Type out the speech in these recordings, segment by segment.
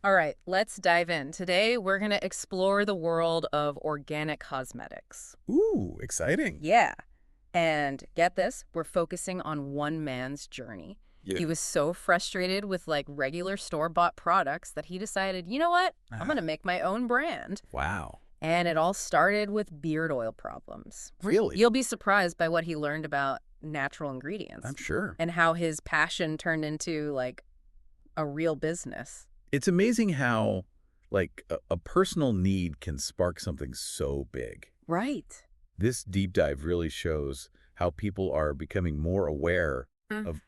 All right, let's dive in. Today, we're going to explore the world of organic cosmetics. Ooh, exciting. Yeah. And get this, we're focusing on one man's journey. Yeah. He was so frustrated with like regular store-bought products that he decided, you know what? I'm going to make my own brand. Wow. And it all started with beard oil problems. Really? You'll be surprised by what he learned about natural ingredients I'm sure. and how his passion turned into like a real business. It's amazing how, like, a personal need can spark something so big. Right. This deep dive really shows how people are becoming more aware of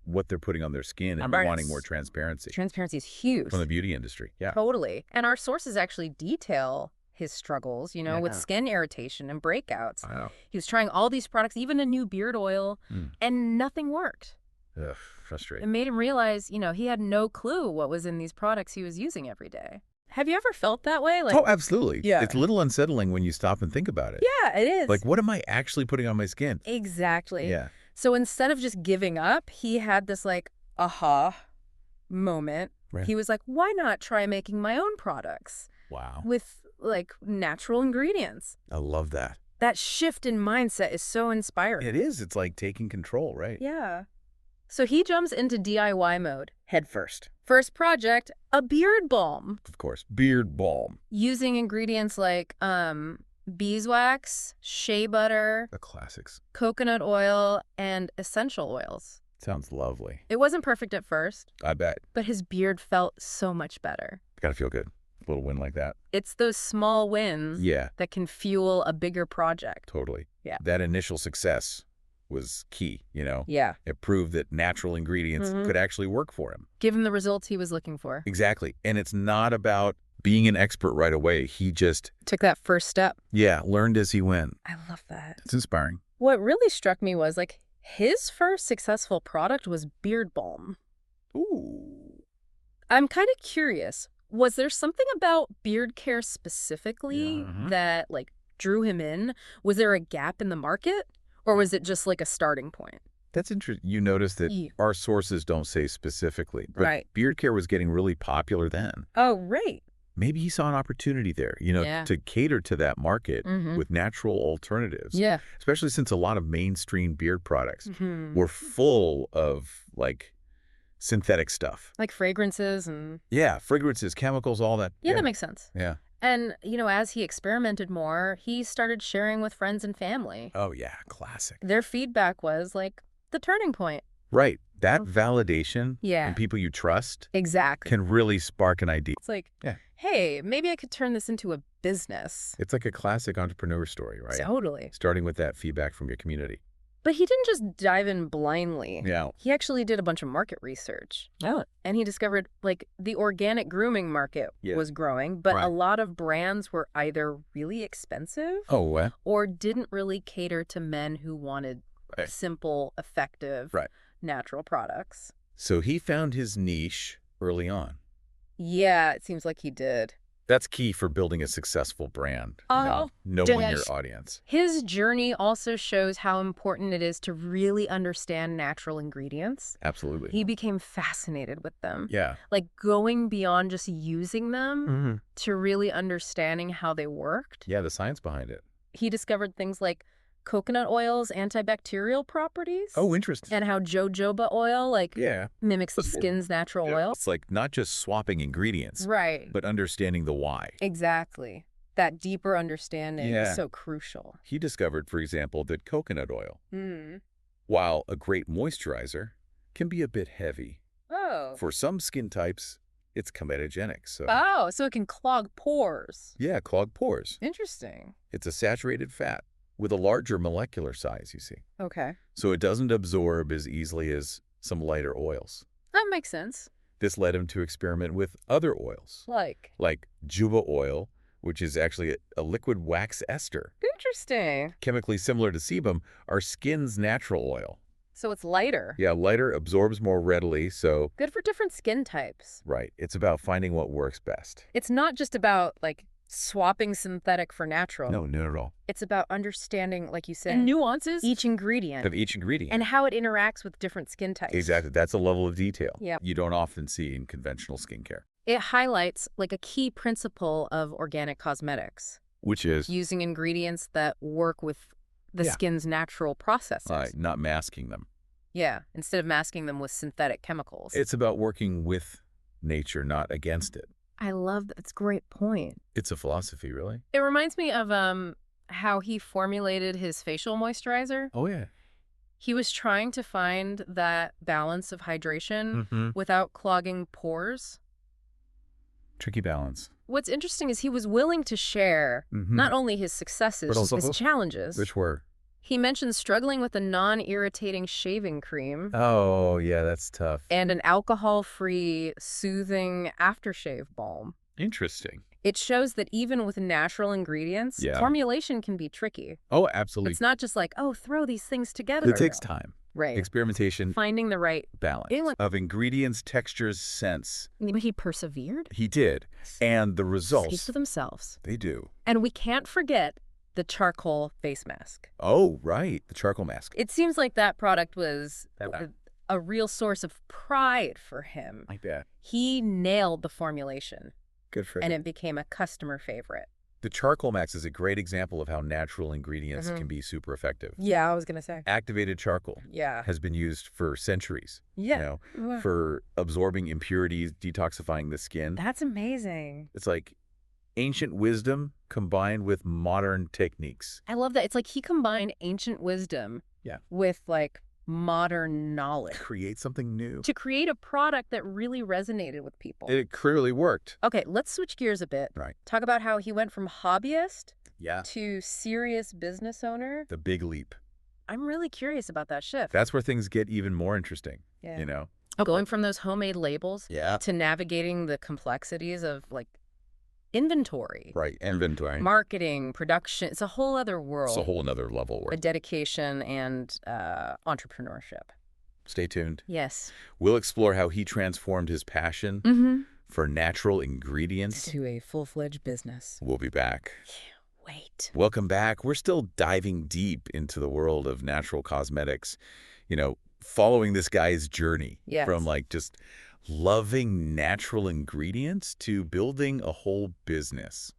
what they're putting on their skin and wanting more transparency Transparency is huge. from the beauty industry. Yeah. Totally. And our sources actually detail his struggles, with skin irritation and breakouts. Wow. He was trying all these products, even a new beard oil, and nothing worked. Ugh, It frustrating. made him realize, he had no clue what was in these products he was using every day. Have you ever felt that way? Oh, absolutely. Yeah. It's a little unsettling when you stop and think about it. Yeah, it is. Like, what am I actually putting on my skin? Exactly. Yeah. So instead of just giving up, he had this aha moment. Right. He was like, why not try making my own products Wow. with natural ingredients? I love that. That shift in mindset is so inspiring. It is. It's like taking control, right? Yeah. So he jumps into DIY mode head first. First project, a beard balm. Of course. Beard balm. Using ingredients like beeswax, shea butter, The classics. coconut oil, and essential oils. Sounds lovely. It wasn't perfect at first, I bet. but his beard felt so much better. Gotta feel good. A little win like that. It's those small wins Yeah, that can fuel a bigger project. totally. Yeah. That initial success was key. Yeah. It proved that natural ingredients could actually work for him. Give him the results he was looking for. Exactly. And it's not about being an expert right away. He just, Took that first step. learned as he went. I love that. It's inspiring. What really struck me was his first successful product was beard balm. Ooh. I'm kind of curious. Was there something about beard care specifically Yeah. that drew him in? Was there a gap in the market? Or was it just a starting point? That's interesting. You notice that Yeah. our sources don't say specifically, but Right. beard care was getting really popular then. Oh, right. Maybe he saw an opportunity there, Yeah. to cater to that market Mhm. with natural alternatives. Yeah. Especially since a lot of mainstream beard products Mhm. were full of, synthetic stuff. Like fragrances and... Yeah, fragrances, chemicals, all that. Yeah, that makes sense. Yeah. And, as he experimented more, he started sharing with friends and family. Oh, yeah, classic. Their feedback was the turning point. Right. That validation Yeah. and people you trust Exactly. can really spark an idea. It's Yeah. hey, maybe I could turn this into a business. It's like a classic entrepreneur story, right? Totally. Starting with that feedback from your community. But he didn't just dive in blindly. Yeah. He actually did a bunch of market research. Oh. And he discovered the organic grooming market Yeah. was growing, but Right. a lot of brands were either really expensive Oh, what? or didn't really cater to men who wanted Right. simple, effective, Right. natural products. So he found his niche early on. Yeah, it seems like he did. That's key for building a successful brand. Oh, knowing your Dash. audience. His journey also shows how important it is to really understand natural ingredients. Absolutely. He became fascinated with them. Yeah. Going beyond just using them Mm-hmm. to really understanding how they worked. Yeah, the science behind it. He discovered things like coconut oil's antibacterial properties. Oh, interesting. And how jojoba oil Yeah. mimics the skin's natural oil. It's like not just swapping ingredients, Right. but understanding the why. Exactly. That deeper understanding Yeah. is so crucial. He discovered, for example, that coconut oil, Mm. while a great moisturizer, can be a bit heavy. Oh. For some skin types, it's comedogenic. So, Oh, so it can clog pores. yeah, clog pores. Interesting. It's a saturated fat with a larger molecular size, you see. Okay. So it doesn't absorb as easily as some lighter oils. That makes sense. This led him to experiment with other oils, like juba oil, which is actually a liquid wax ester. Interesting. Chemically similar to sebum, our skin's natural oil. So it's lighter. Yeah, lighter, absorbs more readily, so, Good for different skin types. right, it's about finding what works best. It's not just about swapping synthetic for natural. No, not at all. It's about understanding, like you said, nuances, each ingredient, Of each ingredient. and how it interacts with different skin types. Exactly, that's a level of detail Yep. you don't often see in conventional skincare. It highlights like a key principle of organic cosmetics, Which is, using ingredients that work with the yeah, skin's natural processes. not masking them. Yeah, instead of masking them with synthetic chemicals. It's about working with nature, not against it. I love that. It's a great point. It's a philosophy, really. It reminds me of how he formulated his facial moisturizer. Oh, yeah. He was trying to find that balance of hydration Mm-hmm. without clogging pores. Tricky balance. What's interesting is he was willing to share not only his successes, But also his challenges. Which were? He mentioned struggling with a non-irritating shaving cream Oh, yeah, that's tough. and an alcohol-free, soothing aftershave balm. Interesting. It shows that even with natural ingredients, Yeah. formulation can be tricky. Oh, absolutely. It's not just like, oh, throw these things together. It takes time. Right. Experimentation, Finding the right balance of ingredients, textures, scents. But he persevered. He did. And the Speak results, for themselves. they do. And we can't forget the charcoal face mask. Oh, right. The charcoal mask. It seems like that product was a real source of pride for him. Like that. He nailed the formulation, Good for and it became a customer favorite. The charcoal mask is a great example of how natural ingredients can be super effective. Yeah, I was going to say. Activated charcoal Yeah. has been used for centuries. Yeah. For absorbing impurities, detoxifying the skin. That's amazing. It's like ancient wisdom combined with modern techniques. I love that. It's like he combined ancient wisdom with like modern knowledge Create something new. to create a product that really resonated with people. It clearly worked. Okay, let's switch gears a bit. Right. Talk about how he went from hobbyist Yeah. to serious business owner. The big leap. I'm really curious about that shift. That's where things get even more interesting. Yeah. You know? Going from those homemade labels Yeah. to navigating the complexities of like inventory, Right. Inventory. marketing, production. It's a whole other world. It's a whole nother level. A dedication and entrepreneurship. Stay tuned. Yes. We'll explore how he transformed his passion for natural ingredients to a full-fledged business. We'll be back. Wait. Welcome back. We're still diving deep into the world of natural cosmetics, following this guy's journey from like just loving natural ingredients to building a whole business.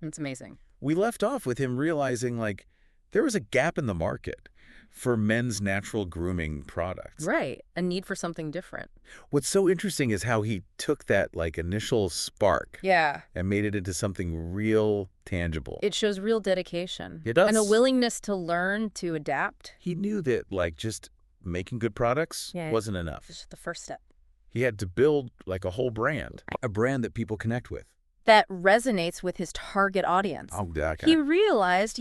It's amazing. We left off with him realizing like there was a gap in the market for men's natural grooming products. Right. A need for something different. What's so interesting is how he took that like initial spark and made it into something real tangible. It shows real dedication. It does. And a willingness to learn, to adapt. He knew that like just making good products wasn't enough. It's just the first step. He had to build like a whole brand, a brand that people connect with. That resonates with his target audience. Oh, okay. He realized,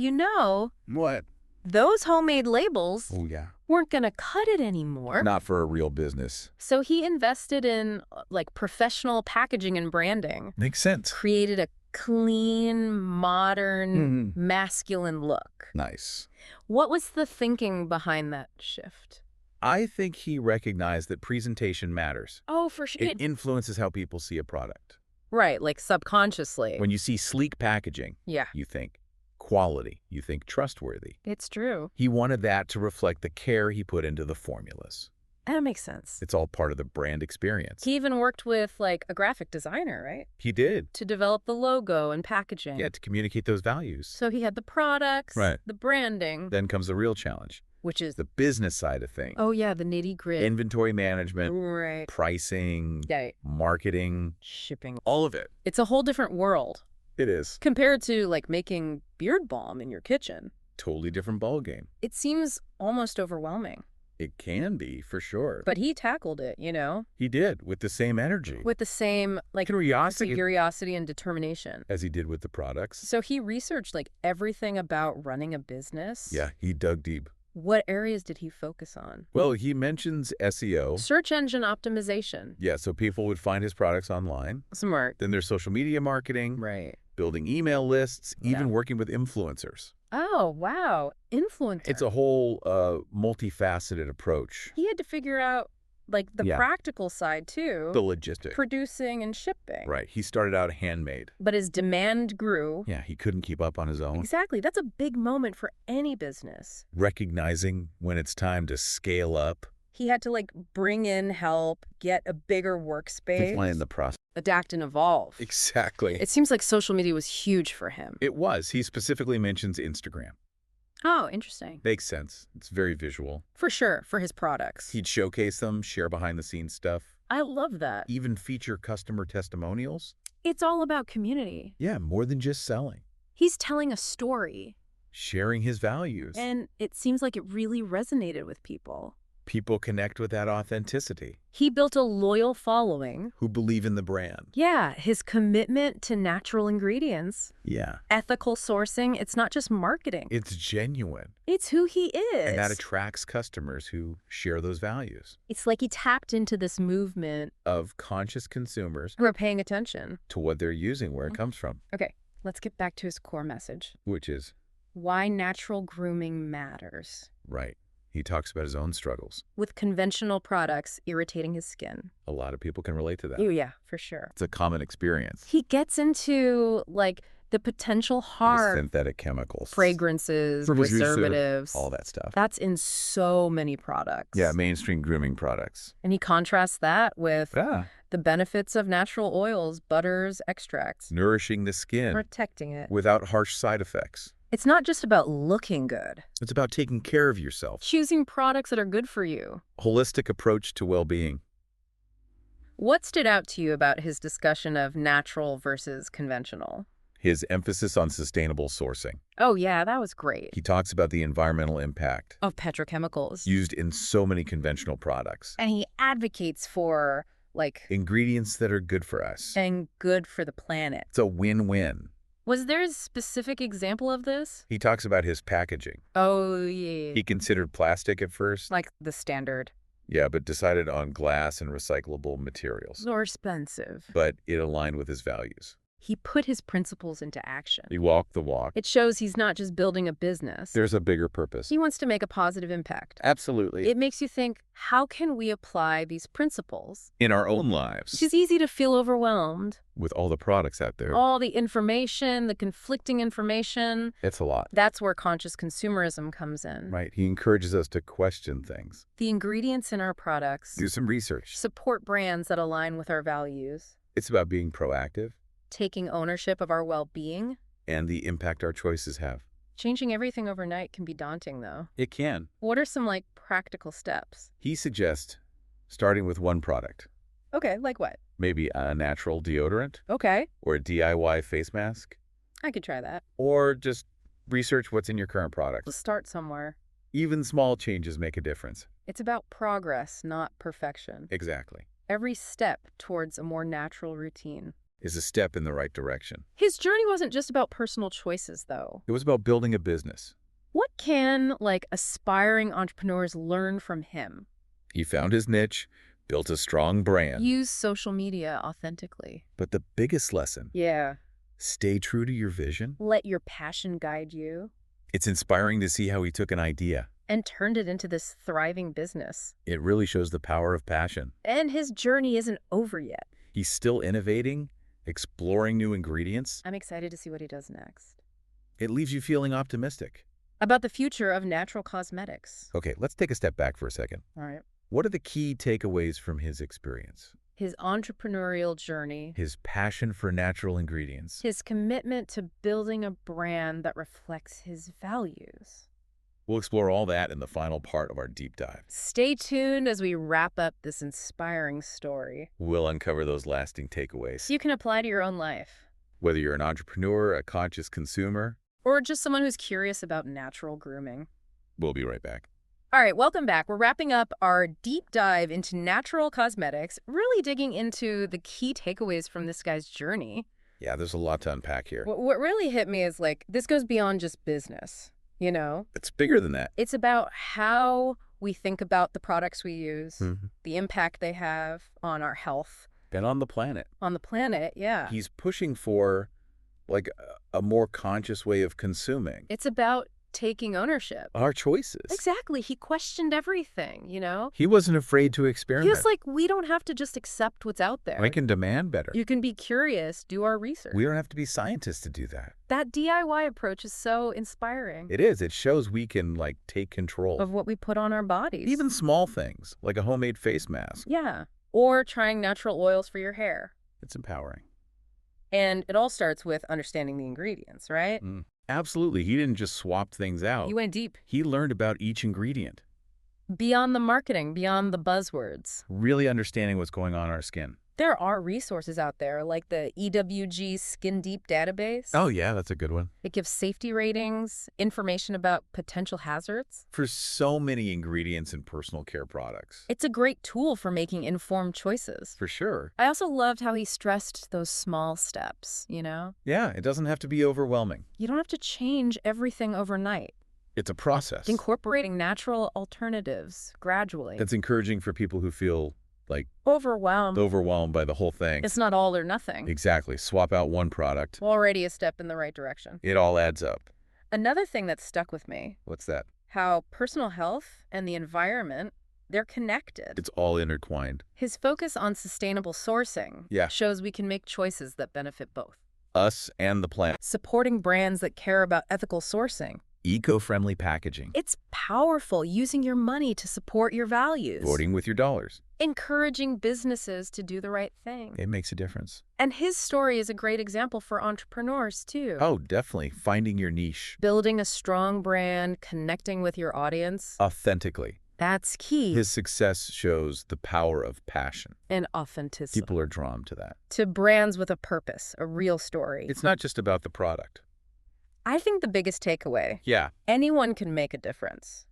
What? those homemade labels Oh, yeah. weren't going to cut it anymore. Not for a real business. So he invested in like professional packaging and branding. Makes sense. Created a clean, modern, masculine look. Nice. What was the thinking behind that shift? I think he recognized that presentation matters. Oh, for sure. It influences how people see a product. Right, like subconsciously. When you see sleek packaging, Yeah. you think quality, you think trustworthy. It's true. He wanted that to reflect the care he put into the formulas. That makes sense. It's all part of the brand experience. He even worked with like a graphic designer, right? He did. To develop the logo and packaging. Yeah, to communicate those values. So he had the products, the branding. Then comes the real challenge. Which is the business side of things. Oh, yeah, the nitty-gritty. Inventory management, right. Pricing, marketing, shipping. all of it. It's a whole different world. It is. Compared to like making beard balm in your kitchen. Totally different ballgame. It seems almost overwhelming. It can be, for sure. But he tackled it, He did, with the same energy. With the same, like, curiosity and determination. As he did with the products. So he researched, like, everything about running a business. Yeah, he dug deep. What areas did he focus on? Well, he mentions SEO. Search engine optimization. Yeah, so people would find his products online. Smart. Then there's social media marketing. Right. Building email lists, even working with influencers. Oh, wow. Influencer. It's a whole multifaceted approach. He had to figure out, like, the practical side, too. The logistics. Producing and shipping. Right. He started out handmade. But his demand grew. Yeah, he couldn't keep up on his own. Exactly. That's a big moment for any business. Recognizing when it's time to scale up. He had to, like, bring in help, get a bigger workspace. Plan the process. adapt and evolve. Exactly. It seems like social media was huge for him. It was. He specifically mentions Instagram. Oh, interesting. Makes sense. It's very visual. For sure, for his products. He'd showcase them, share behind-the-scenes stuff. I love that. Even feature customer testimonials. It's all about community. Yeah, more than just selling. He's telling a story. Sharing his values. And it seems like it really resonated with people. People connect with that authenticity. He built a loyal following. Who believe in the brand. Yeah, his commitment to natural ingredients. Yeah. Ethical sourcing, it's not just marketing. It's genuine. It's who he is. And that attracts customers who share those values. It's like he tapped into this movement of conscious consumers who are paying attention to what they're using, where it comes from. Okay, let's get back to his core message. Which is? Why natural grooming matters. Right. He talks about his own struggles. With conventional products irritating his skin. A lot of people can relate to that. Oh, yeah, for sure. It's a common experience. He gets into, like, the potential harm. The synthetic chemicals. Fragrances, preservatives. All that stuff. That's in so many products. Yeah, mainstream grooming products. And he contrasts that with the benefits of natural oils, butters, extracts. Nourishing the skin. Protecting it. Without harsh side effects. It's not just about looking good. It's about taking care of yourself. Choosing products that are good for you. Holistic approach to well-being. What stood out to you about his discussion of natural versus conventional? His emphasis on sustainable sourcing. Oh, yeah, that was great. He talks about the environmental impact of petrochemicals used in so many conventional products. And he advocates for, like, ingredients that are good for us. And good for the planet. It's a win-win. Was there a specific example of this? He talks about his packaging. Oh, yeah. He considered plastic at first. Like the standard. Yeah, but decided on glass and recyclable materials. More expensive. But it aligned with his values. He put his principles into action. He walked the walk. It shows he's not just building a business. There's a bigger purpose. He wants to make a positive impact. Absolutely. It makes you think, how can we apply these principles in our own lives? It's easy to feel overwhelmed. With all the products out there. All the information, the conflicting information. It's a lot. That's where conscious consumerism comes in. Right. He encourages us to question things. The ingredients in our products. Do some research. Support brands that align with our values. It's about being proactive. Taking ownership of our well-being. And the impact our choices have. Changing everything overnight can be daunting, though. It can. What are some, like, practical steps? He suggests starting with one product. Okay, like what? Maybe a natural deodorant. Okay. Or a DIY face mask. I could try that. Or just research what's in your current product. Let's start somewhere. Even small changes make a difference. It's about progress, not perfection. Exactly. Every step towards a more natural routine is a step in the right direction. His journey wasn't just about personal choices, though. It was about building a business. What can, like, aspiring entrepreneurs learn from him? He found his niche, built a strong brand. Use social media authentically. But the biggest lesson. Yeah. Stay true to your vision. Let your passion guide you. It's inspiring to see how he took an idea. And turned it into this thriving business. It really shows the power of passion. And his journey isn't over yet. He's still innovating. Exploring new ingredients. I'm excited to see what he does next. It leaves you feeling optimistic. About the future of natural cosmetics. Okay, let's take a step back for a second. All right. What are the key takeaways from his experience? His entrepreneurial journey. His passion for natural ingredients. His commitment to building a brand that reflects his values. We'll explore all that in the final part of our deep dive. Stay tuned as we wrap up this inspiring story. We'll uncover those lasting takeaways. You can apply to your own life. Whether you're an entrepreneur, a conscious consumer, or just someone who's curious about natural grooming. We'll be right back. All right, welcome back. We're wrapping up our deep dive into natural cosmetics, really digging into the key takeaways from this guy's journey. Yeah, there's a lot to unpack here. What really hit me is, like, this goes beyond just business. You know? It's bigger than that. It's about how we think about the products we use, the impact they have on our health. And on the planet. On the planet, yeah. He's pushing for, like, a more conscious way of consuming. It's about taking ownership. Our choices. Exactly. He questioned everything, you know? He wasn't afraid to experiment. He was like, we don't have to just accept what's out there. We can demand better. You can be curious, do our research. We don't have to be scientists to do that. That DIY approach is so inspiring. It is. It shows we can, like, take control. Of what we put on our bodies. Even small things, like a homemade face mask. Yeah. Or trying natural oils for your hair. It's empowering. And it all starts with understanding the ingredients, right? Absolutely. He didn't just swap things He out. went deep. He learned about each ingredient. Beyond the marketing, beyond the buzzwords. Really understanding what's going on in our skin. There are resources out there like the EWG Skin Deep database. Oh, yeah, that's a good one. It gives safety ratings, information about potential hazards. For so many ingredients in personal care products. It's a great tool for making informed choices. For sure. I also loved how he stressed those small steps, you know? Yeah, it doesn't have to be overwhelming. You don't have to change everything overnight. It's a process. Incorporating natural alternatives gradually. That's encouraging for people who feel like overwhelmed by the whole thing. It's not all or nothing. Exactly. Swap out one product. Already a step in the right direction. It all adds up. Another thing that stuck with me. What's that? How personal health and the environment, they're connected. It's all intertwined. His focus on sustainable sourcing shows we can make choices that benefit both us and the planet. Supporting brands that care about ethical sourcing. Eco-friendly packaging. It's powerful, using your money to support your values. Voting with your dollars. Encouraging businesses to do the right thing. It makes a difference. And his story is a great example for entrepreneurs, too. Oh, definitely. Finding your niche. Building a strong brand, connecting with your audience. Authentically. That's key. His success shows the power of passion. And authenticity. People are drawn to that. To brands with a purpose, a real story. It's not just about the product. I think the biggest takeaway. Yeah. Anyone can make a difference.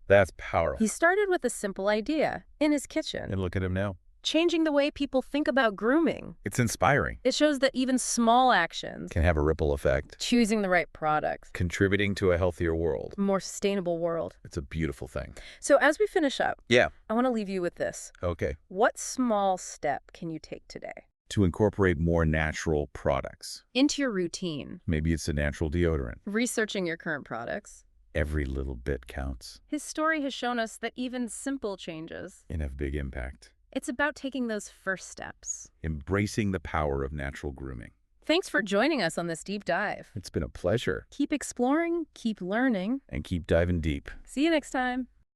That's powerful. He started with a simple idea in his kitchen. And look at him now. Changing the way people think about grooming. It's inspiring. It shows that even small actions can have a ripple effect. Choosing the right products. Contributing to a healthier world. More sustainable world. It's a beautiful thing. So as we finish up, I want to leave you with this. Okay. What small step can you take today? To incorporate more natural products. Into your routine. Maybe it's a natural deodorant. Researching your current products. Every little bit counts. His story has shown us that even simple changes can have big impact. It's about taking those first steps. Embracing the power of natural grooming. Thanks for joining us on this deep dive. It's been a pleasure. Keep exploring, keep learning, and keep diving deep. See you next time.